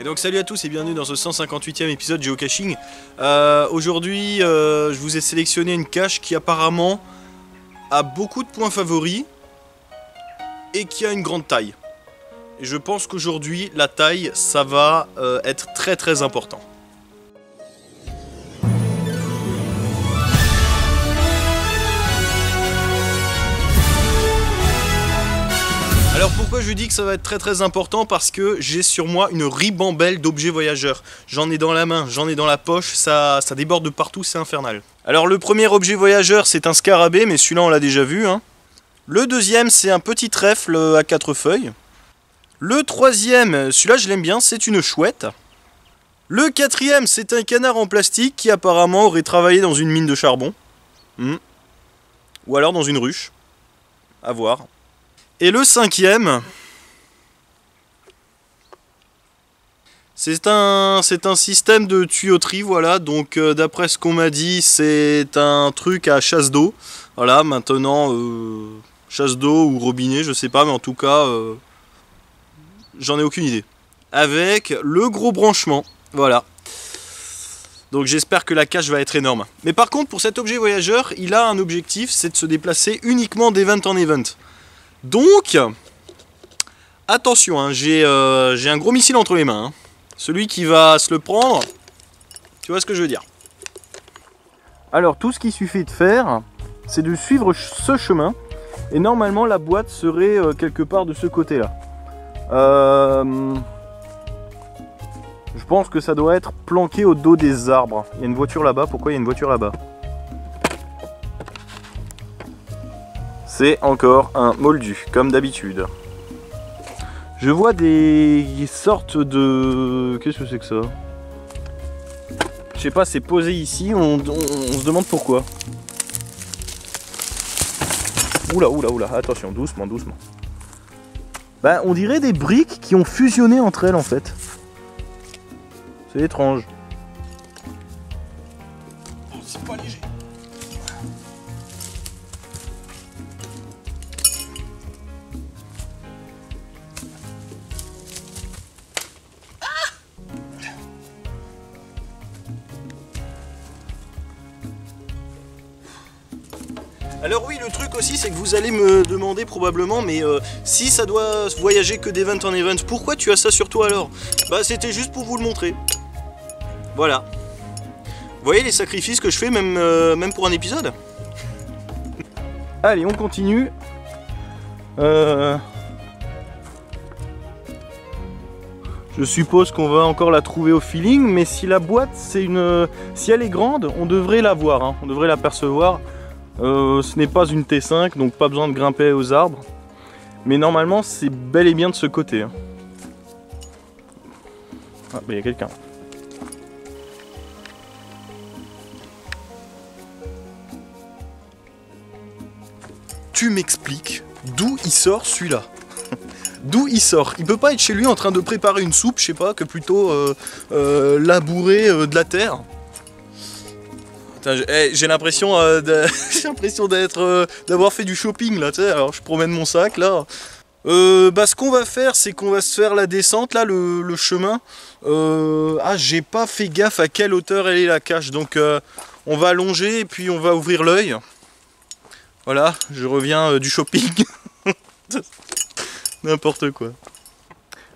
Et donc salut à tous et bienvenue dans ce 158e épisode Geocaching. Aujourd'hui je vous ai sélectionné une cache qui apparemment a beaucoup de points favoris et qui a une grande taille. Et je pense qu'aujourd'hui la taille ça va être très important. Alors pourquoi je dis que ça va être très important? Parce que j'ai sur moi une ribambelle d'objets voyageurs. J'en ai dans la main, j'en ai dans la poche, ça déborde de partout, c'est infernal. Alors le premier objet voyageur c'est un scarabée, mais celui-là on l'a déjà vu. Le deuxième c'est un petit trèfle à 4 feuilles. Le troisième, celui-là je l'aime bien, c'est une chouette. Le quatrième c'est un canard en plastique qui apparemment aurait travaillé dans une mine de charbon. Ou alors dans une ruche. À voir. Et le cinquième, c'est un système de tuyauterie, voilà, donc d'après ce qu'on m'a dit, c'est un truc à chasse d'eau. Voilà, maintenant, chasse d'eau ou robinet, je sais pas, mais en tout cas, j'en ai aucune idée. Avec le gros branchement, voilà. Donc j'espère que la cache va être énorme. Mais par contre, pour cet objet voyageur, il a un objectif, c'est de se déplacer uniquement d'event en event. Donc, attention, j'ai un gros missile entre les mains. Celui qui va se le prendre, tu vois ce que je veux dire. Alors, tout ce qu'il suffit de faire, c'est de suivre ce chemin. Et normalement, la boîte serait quelque part de ce côté-là. Je pense que ça doit être planqué au dos des arbres. Il y a une voiture là-bas. Pourquoi il y a une voiture là-bas ? C'est encore un moldu, comme d'habitude. Je vois des sortes de... Qu'est-ce que c'est que ça? Je sais pas, c'est posé ici, on se demande pourquoi. Oula, attention, doucement. Ben, on dirait des briques qui ont fusionné entre elles en fait. C'est étrange. Oh, c'est pas léger. Alors oui, le truc aussi, c'est que vous allez me demander probablement, mais si ça doit voyager que d'event en event, pourquoi tu as ça sur toi alors? Bah c'était juste pour vous le montrer. Voilà. Vous voyez les sacrifices que je fais même pour un épisode? Allez, on continue. Je suppose qu'on va encore la trouver au feeling, mais si la boîte, si elle est grande, on devrait la voir, on devrait l'apercevoir. Ce n'est pas une T5, donc pas besoin de grimper aux arbres. Mais normalement, c'est bel et bien de ce côté. Ah, bah il y a quelqu'un. Tu m'expliques d'où il sort celui-là? D'où il sort? Il peut pas être chez lui en train de préparer une soupe, je sais pas, que plutôt labourer de la terre. J'ai l'impression d'avoir fait du shopping là, tu sais. Alors je promène mon sac là. Ce qu'on va faire, c'est qu'on va se faire la descente là, le chemin. J'ai pas fait gaffe à quelle hauteur elle est la cache, donc on va allonger et puis on va ouvrir l'œil. Voilà, je reviens du shopping. N'importe quoi.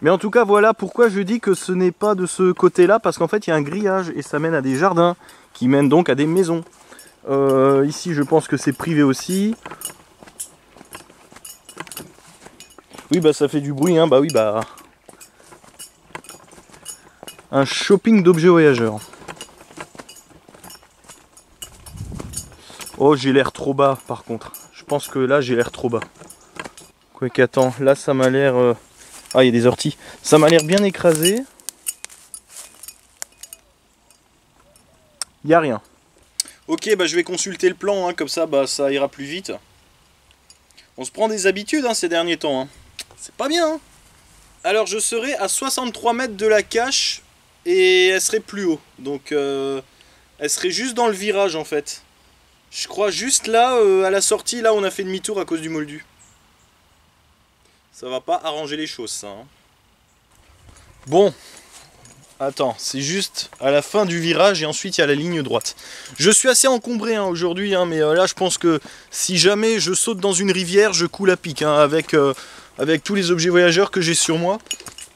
Mais en tout cas, voilà pourquoi je dis que ce n'est pas de ce côté-là, parce qu'en fait il y a un grillage et ça mène à des jardins qui mènent donc à des maisons. Ici je pense que c'est privé aussi. Oui bah ça fait du bruit, bah oui bah. Un shopping d'objets voyageurs. Oh j'ai l'air trop bas par contre. Je pense que là j'ai l'air trop bas. Quoique attends, là ça m'a l'air... Ah il y a des orties. Ça m'a l'air bien écrasé. Il n'y a rien. Ok, je vais consulter le plan, comme ça ça ira plus vite. On se prend des habitudes ces derniers temps. C'est pas bien. Alors je serai à 63 mètres de la cache et elle serait plus haut. Donc elle serait juste dans le virage en fait. Je crois juste là, à la sortie, là on a fait demi-tour à cause du moldu. Ça va pas arranger les choses ça. Bon, Attends, c'est juste à la fin du virage et ensuite il y a la ligne droite. Je suis assez encombré hein, aujourd'hui, hein, mais là je pense que si jamais je saute dans une rivière, je coule à pic hein, avec tous les objets voyageurs que j'ai sur moi.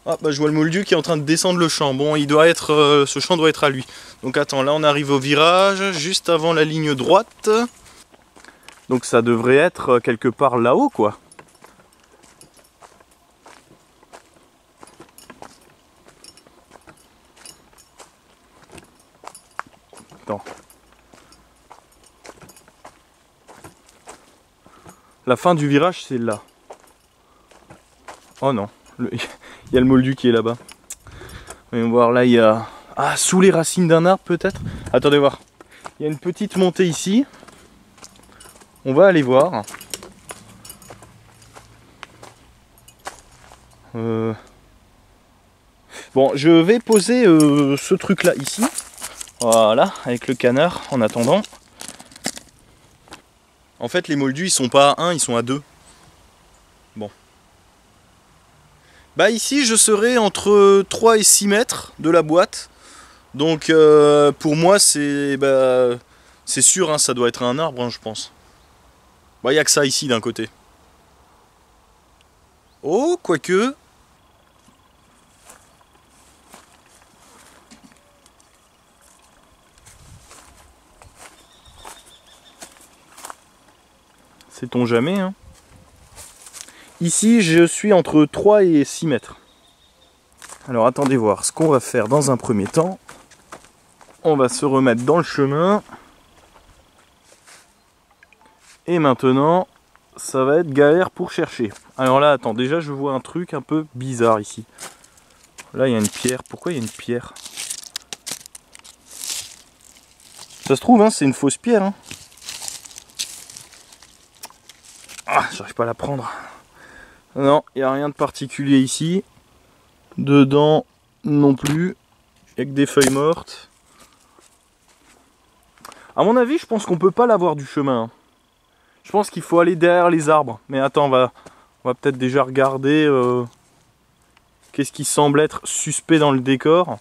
Ah bah je vois le moldu qui est en train de descendre le champ. Bon, il doit être, ce champ doit être à lui. Donc attends, là on arrive au virage, juste avant la ligne droite. Donc ça devrait être quelque part là-haut quoi. Attends. La fin du virage, c'est là. Oh non, il y a le moldu qui est là-bas. Voyons voir, là il y a... Ah, sous les racines d'un arbre peut-être. Attendez voir. Il y a une petite montée ici. On va aller voir. Bon, je vais poser ce truc-là ici. Voilà, avec le canard en attendant. En fait, les moldus, ils sont pas à 1, ils sont à 2. Bon. Bah ici, je serai entre 3 et 6 mètres de la boîte. Donc, pour moi, c'est sûr, hein, ça doit être un arbre, hein, je pense. Bah, il n'y a que ça ici, d'un côté. Oh, quoique... Sait-on jamais, hein. Ici, je suis entre 3 et 6 mètres. Alors, attendez voir. Ce qu'on va faire dans un premier temps, on va se remettre dans le chemin. Et maintenant, ça va être galère pour chercher. Alors là, attends. Déjà, je vois un truc un peu bizarre ici. Là, il y a une pierre. Pourquoi il y a une pierre? Ça se trouve, hein, c'est une fausse pierre, hein. Ah, j'arrive pas à la prendre. Non, il n'y a rien de particulier ici. Dedans non plus. Il n'y a que des feuilles mortes. À mon avis, je pense qu'on peut pas l'avoir du chemin. Je pense qu'il faut aller derrière les arbres. Mais attends, on va peut-être déjà regarder qu'est-ce qui semble être suspect dans le décor.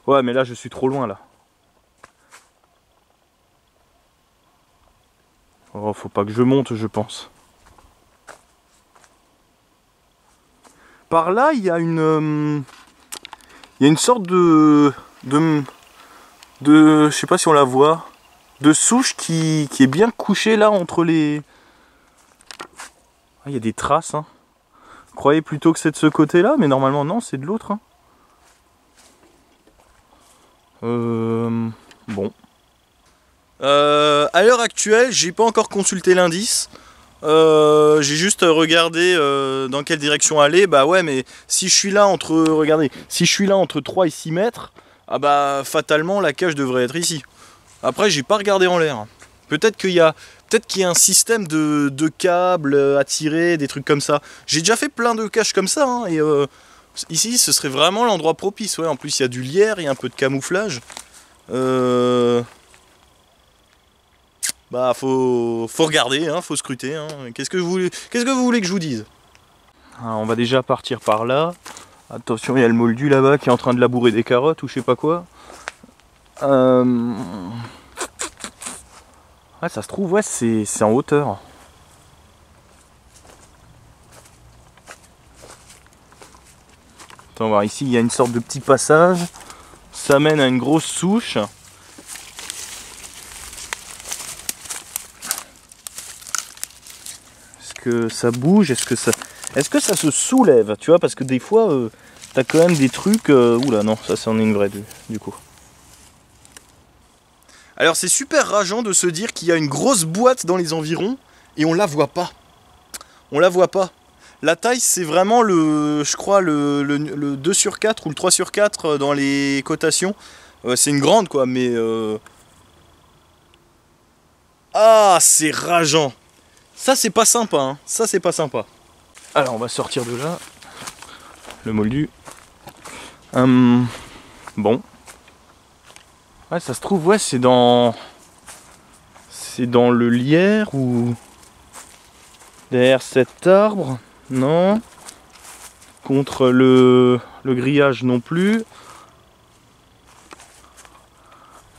Ouais, mais là, je suis trop loin, là. Oh, faut pas que je monte, je pense. Par là, il y a une sorte de je sais pas si on la voit, de souche qui est bien couchée là entre les... Ah, il y a des traces, hein. Je croyais plutôt que c'est de ce côté-là, mais normalement non, c'est de l'autre. Hein. Bon. À l'heure actuelle, j'ai pas encore consulté l'indice. J'ai juste regardé dans quelle direction aller. Bah ouais, mais si je suis là entre, regardez, si je suis là entre 3 et 6 mètres, ah bah fatalement la cage devrait être ici. Après, j'ai pas regardé en l'air. Peut-être qu'il y a un système de câbles à tirer, des trucs comme ça. J'ai déjà fait plein de caches comme ça, hein, et ici, ce serait vraiment l'endroit propice. Ouais, en plus, il y a du lierre, il y a un peu de camouflage. Bah faut regarder, hein, faut scruter. Hein. Qu'est-ce que vous voulez que je vous dise? Alors, on va déjà partir par là. Attention, il y a le moldu là-bas qui est en train de labourer des carottes ou je sais pas quoi. Ouais, ça se trouve, ouais, c'est en hauteur. Attends, on va voir ici, il y a une sorte de petit passage. Ça mène à une grosse souche. Que ça bouge, est-ce que ça se soulève, tu vois, parce que des fois t'as quand même des trucs oula non, ça c'en est une vraie du coup. Alors c'est super rageant de se dire qu'il y a une grosse boîte dans les environs et on la voit pas. On la voit pas. La taille c'est vraiment je crois le 2 sur 4 ou le 3 sur 4 dans les cotations. C'est une grande quoi, mais ah c'est rageant. Ça c'est pas sympa, hein. Ça c'est pas sympa. Alors on va sortir de là. Le moldu. Bon. Ouais, ça se trouve, ouais, c'est dans le lierre ou derrière cet arbre. Non. Contre le grillage non plus.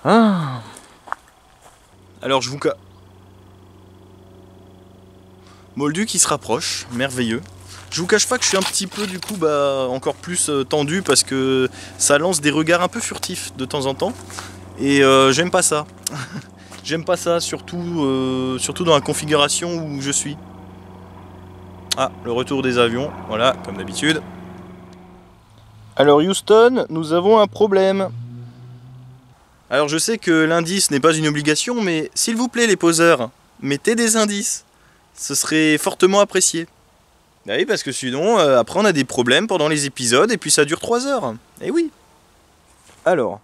Ah. Alors je vous... Moldu qui se rapproche, merveilleux. Je vous cache pas que je suis un petit peu du coup encore plus tendu parce que ça lance des regards un peu furtifs de temps en temps. Et j'aime pas ça. J'aime pas ça, surtout dans la configuration où je suis. Ah, le retour des avions, voilà, comme d'habitude. Alors Houston, nous avons un problème. Alors je sais que l'indice n'est pas une obligation, mais s'il vous plaît les poseurs, mettez des indices. Ce serait fortement apprécié. Ah oui, parce que sinon, après on a des problèmes pendant les épisodes et puis ça dure 3 heures. Eh oui. Alors.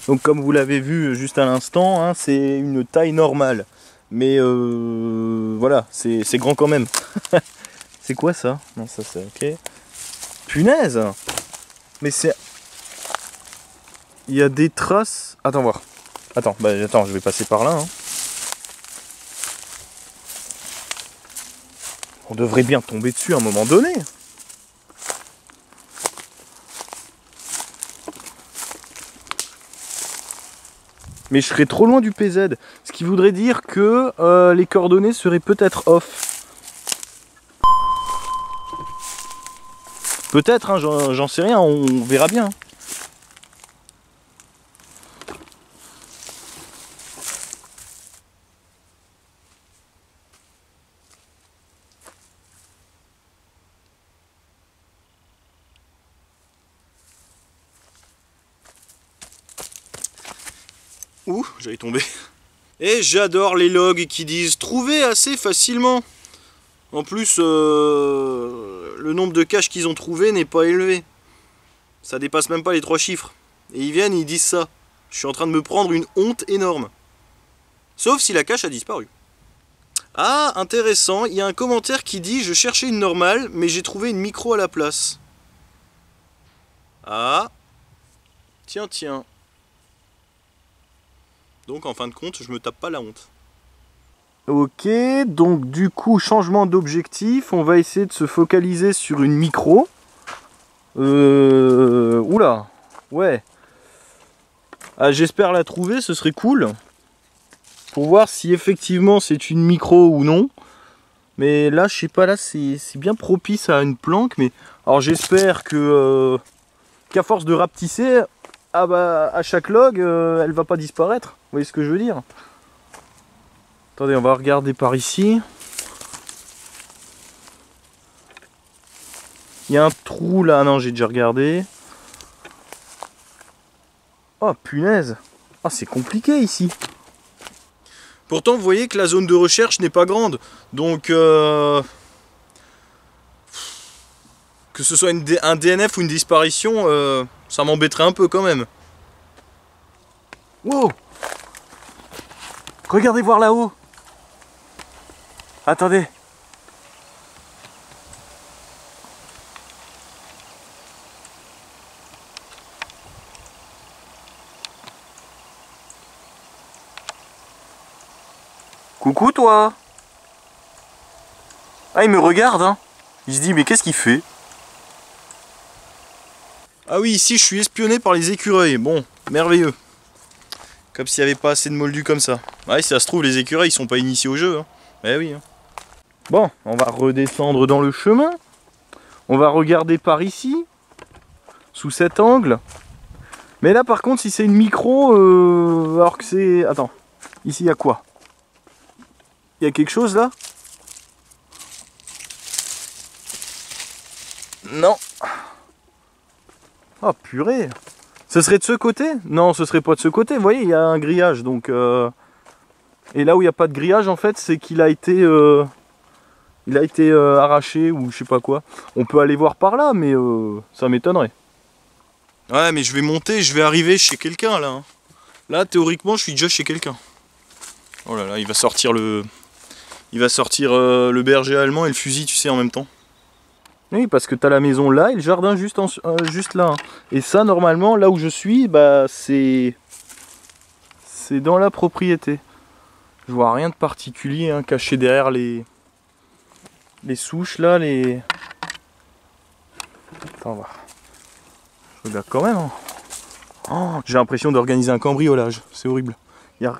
Donc comme vous l'avez vu juste à l'instant, hein, c'est une taille normale. Mais voilà, c'est grand quand même. C'est quoi ça? Non, ça c'est ok. Punaise! Mais c'est... Il y a des traces... Attends, voir. Attends, attends, je vais passer par là. Hein. On devrait bien tomber dessus à un moment donné. Mais je serais trop loin du PZ. Ce qui voudrait dire que les coordonnées seraient peut-être off. Peut-être, hein, j'en sais rien, on verra bien. Ouh, j'allais tomber. Et j'adore les logs qui disent trouver assez facilement. En plus, le nombre de caches qu'ils ont trouvé n'est pas élevé. Ça dépasse même pas les 3 chiffres. Et ils viennent et ils disent ça. Je suis en train de me prendre une honte énorme. Sauf si la cache a disparu. Ah, intéressant, il y a un commentaire qui dit je cherchais une normale, mais j'ai trouvé une micro à la place. Ah. Tiens, tiens. Donc en fin de compte, je me tape pas la honte. Ok, donc du coup, changement d'objectif. On va essayer de se focaliser sur une micro. Oula, ouais. Ah, j'espère la trouver, ce serait cool. Pour voir si effectivement c'est une micro ou non. Mais là, je sais pas, là c'est bien propice à une planque. Mais alors j'espère que qu'à force de rapetisser, ah bah, à chaque log, elle va pas disparaître. Vous voyez ce que je veux dire? Attendez, on va regarder par ici. Il y a un trou là, non j'ai déjà regardé. Oh punaise. Ah c'est compliqué ici. Pourtant vous voyez que la zone de recherche n'est pas grande. Donc que ce soit un DNF ou une disparition, ça m'embêterait un peu quand même. Wow. Regardez voir là-haut. Attendez. Coucou toi. Ah il me regarde hein. Il se dit mais qu'est-ce qu'il fait? Ah oui ici je suis espionné par les écureuils. Bon, merveilleux. Comme s'il n'y avait pas assez de moldus comme ça. Ouais si ça se trouve les écureuils ils sont pas initiés au jeu hein. Eh oui hein. Bon, on va redescendre dans le chemin. On va regarder par ici. Sous cet angle. Mais là par contre si c'est une micro alors que c'est... Attends. Ici il y a quoi? Il y a quelque chose là? Non. Oh purée. Ce serait de ce côté? Non, ce serait pas de ce côté. Vous voyez, il y a un grillage. Donc, et là où il n'y a pas de grillage, en fait, c'est qu'il a été, arraché ou je sais pas quoi. On peut aller voir par là, mais ça m'étonnerait. Ouais, mais je vais monter, je vais arriver chez quelqu'un là. Là, théoriquement, je suis déjà chez quelqu'un. Oh là là, il va sortir le berger allemand et le fusil, tu sais, en même temps. Oui, parce que tu as la maison là et le jardin juste là. Hein. Et ça, normalement, là où je suis, bah c'est dans la propriété. Je vois rien de particulier hein, caché derrière les souches là, les... Attends, on va... Je regarde quand même. Hein. Oh, j'ai l'impression d'organiser un cambriolage, c'est horrible. Y a...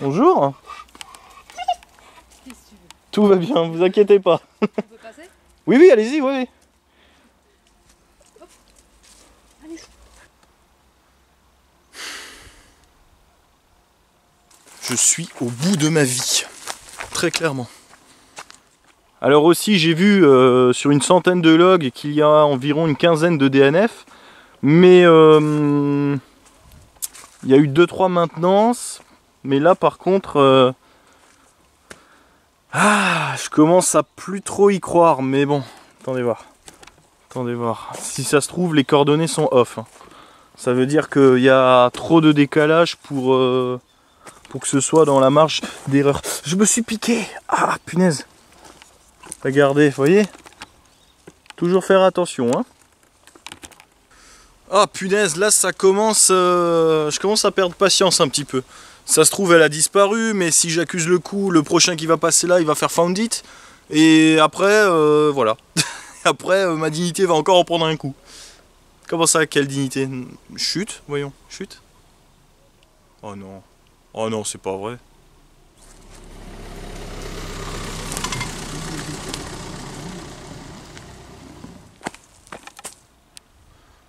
Bonjour. Tout va bien, vous inquiétez pas. On peut passer? Oui, oui, allez-y, oui, oui. Allez. Je suis au bout de ma vie, très clairement. Alors aussi, j'ai vu sur une centaine de logs qu'il y a environ une quinzaine de DNF, mais il y a eu 2-3 maintenances, mais là par contre, je commence à plus trop y croire, mais bon, attendez voir. Attendez voir, si ça se trouve les coordonnées sont off. Hein. Ça veut dire qu'il y a trop de décalage pour que ce soit dans la marge d'erreur. Je me suis piqué. Ah punaise. Regardez, vous voyez. Toujours faire attention. Hein. Ah punaise, là ça commence... je commence à perdre patience un petit peu. Ça se trouve elle a disparu, mais si j'accuse le coup, le prochain qui va passer là, il va faire found it. Et après, voilà. Après, ma dignité va encore en prendre un coup. Comment ça, quelle dignité? Chute, voyons, chute. Oh non. Oh non, c'est pas vrai.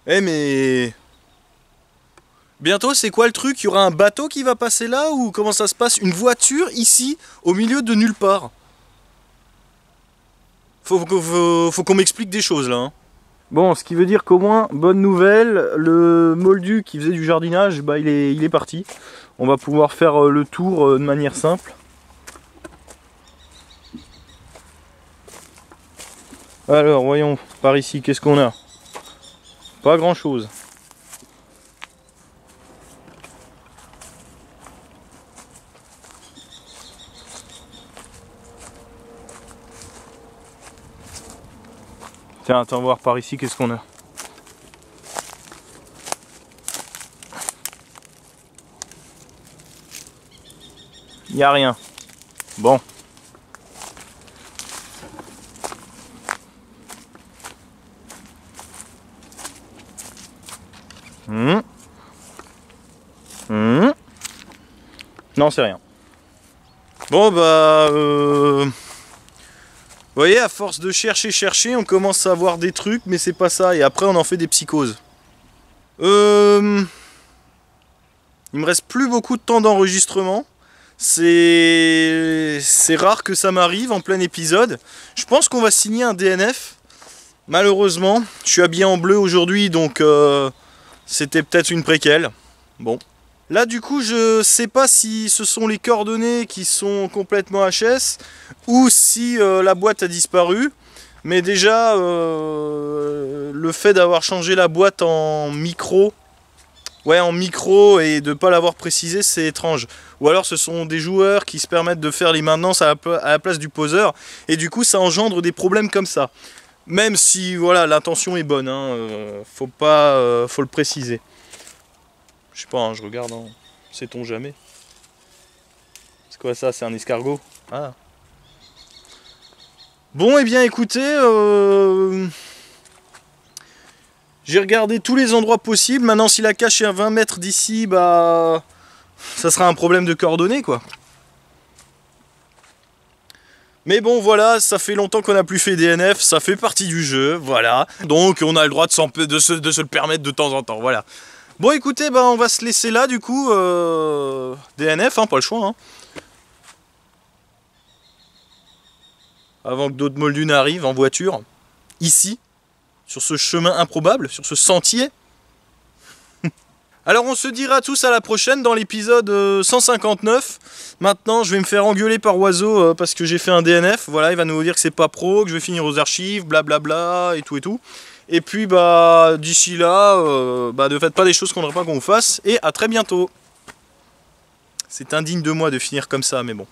Eh mais... Bientôt, c'est quoi le truc? Il y aura un bateau qui va passer là? Ou comment ça se passe? Une voiture, ici, au milieu de nulle part? Faut qu'on m'explique des choses, là. Hein. Bon, ce qui veut dire qu'au moins, bonne nouvelle, le moldu qui faisait du jardinage, bah, il est parti. On va pouvoir faire le tour de manière simple. Alors, voyons, par ici, qu'est-ce qu'on a? Pas grand-chose. Tiens, attends voir par ici, qu'est-ce qu'on a? Il n'y a rien. Bon. Non, c'est rien. Bon, bah... Vous voyez, à force de chercher, on commence à voir des trucs, mais c'est pas ça. Et après, on en fait des psychoses. Il me reste plus beaucoup de temps d'enregistrement. C'est rare que ça m'arrive en plein épisode. Je pense qu'on va signer un DNF. Malheureusement, je suis habillé en bleu aujourd'hui, donc c'était peut-être une préquelle. Bon. Là, du coup, je sais pas si ce sont les coordonnées qui sont complètement HS ou si la boîte a disparu. Mais déjà, le fait d'avoir changé la boîte en micro, et de ne pas l'avoir précisé, c'est étrange. Ou alors ce sont des joueurs qui se permettent de faire les maintenances à la place du poseur, et du coup ça engendre des problèmes comme ça. Même si voilà, l'intention est bonne, hein, faut le préciser. Je sais pas, hein, je regarde, hein. Sait-on jamais. C'est quoi ça? C'est un escargot? Ah. Bon, et bien écoutez, j'ai regardé tous les endroits possibles. Maintenant, si la cache est à 20 mètres d'ici, bah, ça sera un problème de coordonnées, quoi. Mais bon, voilà, ça fait longtemps qu'on n'a plus fait DNF, ça fait partie du jeu, voilà. Donc, on a le droit de se le permettre de temps en temps, voilà. Bon, écoutez, bah, on va se laisser là, du coup. DNF, hein, pas le choix, hein. Avant que d'autres moldus n'arrivent en voiture, ici. Sur ce chemin improbable, sur ce sentier. Alors on se dira tous à la prochaine dans l'épisode 159. Maintenant je vais me faire engueuler par Oiseau parce que j'ai fait un DNF. Voilà, il va nous dire que c'est pas pro, que je vais finir aux archives, blablabla et tout et tout. Et puis bah d'ici là, ne faites pas des choses qu'on n'aurait pas qu'on fasse. Et à très bientôt. C'est indigne de moi de finir comme ça, mais bon.